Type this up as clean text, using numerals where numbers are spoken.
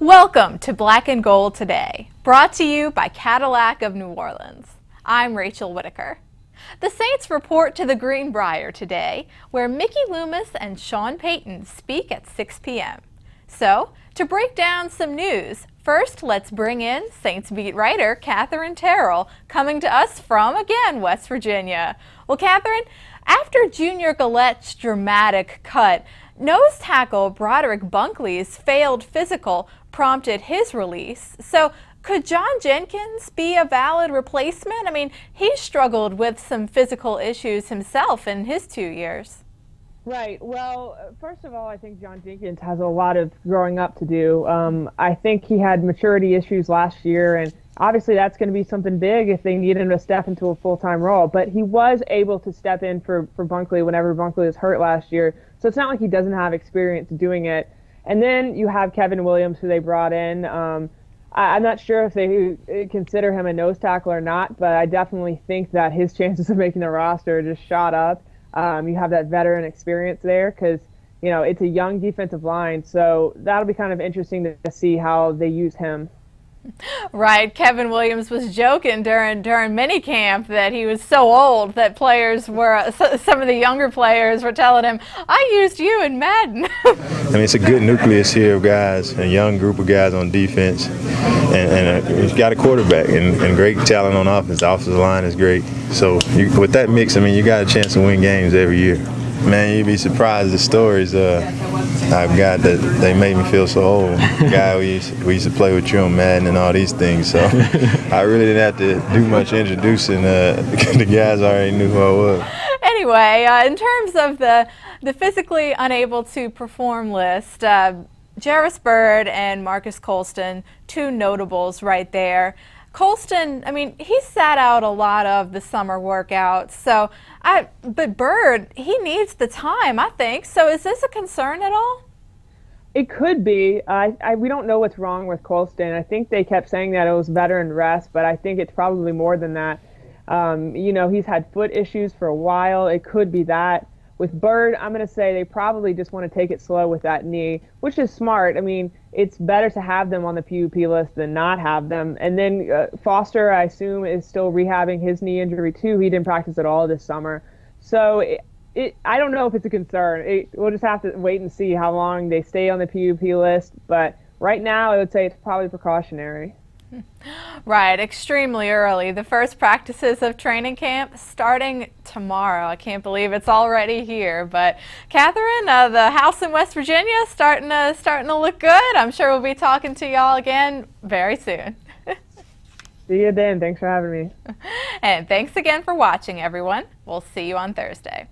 Welcome to Black and Gold Today, brought to you by Cadillac of New Orleans. I'm Rachel Whittaker. The Saints report to the Greenbrier today, where Mickey Loomis and Sean Payton speak at 6 p.m. So, to break down some news, first let's bring in Saints beat writer Katherine Terrell, coming to us from, again, West Virginia. Well, Katherine, after Junior Gallette's dramatic cut, nose tackle Broderick Bunkley's failed physical prompted his release. So could John Jenkins be a valid replacement? I mean, he struggled with some physical issues himself in his 2 years. Right. Well, first of all, I think John Jenkins has a lot of growing up to do. I think he had maturity issues last year, and obviously that's going to be something big if they need him to step into a full-time role. But he was able to step in for Bunkley whenever Bunkley was hurt last year. So it's not like he doesn't have experience doing it. And then you have Kevin Williams, who they brought in. I'm not sure if they consider him a nose tackle or not, but I definitely think that his chances of making the roster just shot up. You have that veteran experience there because, you know, it's a young defensive line. So that'll be kind of interesting to see how they use him. Right. Kevin Williams was joking during minicamp that he was so old that players were, some of the younger players were telling him, I used you in Madden. I mean, it's a good nucleus here of guys, a young group of guys on defense, and he's got a quarterback and great talent on offense. The offensive line is great. So with that mix, I mean, you got a chance to win games every year. Man, you'd be surprised the stories I've got that they made me feel so old. The guy we used to play with you on Madden and all these things. So I really didn't have to do much introducing. The guys already knew who I was. Anyway, in terms of the physically unable to perform list, Jarvis Byrd and Marcus Colston, two notables right there. Colston, I mean, he sat out a lot of the summer workouts, but Byrd, he needs the time, I think. So is this a concern at all? It could be. We don't know what's wrong with Colston. I think they kept saying that it was veteran rest, but I think it's probably more than that. You know, he's had foot issues for a while. It could be that. With Byrd, I'm going to say they probably just want to take it slow with that knee, which is smart. I mean, it's better to have them on the PUP list than not have them. And then Foster, I assume, is still rehabbing his knee injury too. He didn't practice at all this summer. So I don't know if it's a concern. We'll just have to wait and see how long they stay on the PUP list. But right now, I would say it's probably precautionary. Right, extremely early. The first practices of training camp starting tomorrow. I can't believe it's already here. But Katherine, the house in West Virginia starting to look good. I'm sure we'll be talking to y'all again very soon. See you then. Thanks for having me. And thanks again for watching, everyone. We'll see you on Thursday.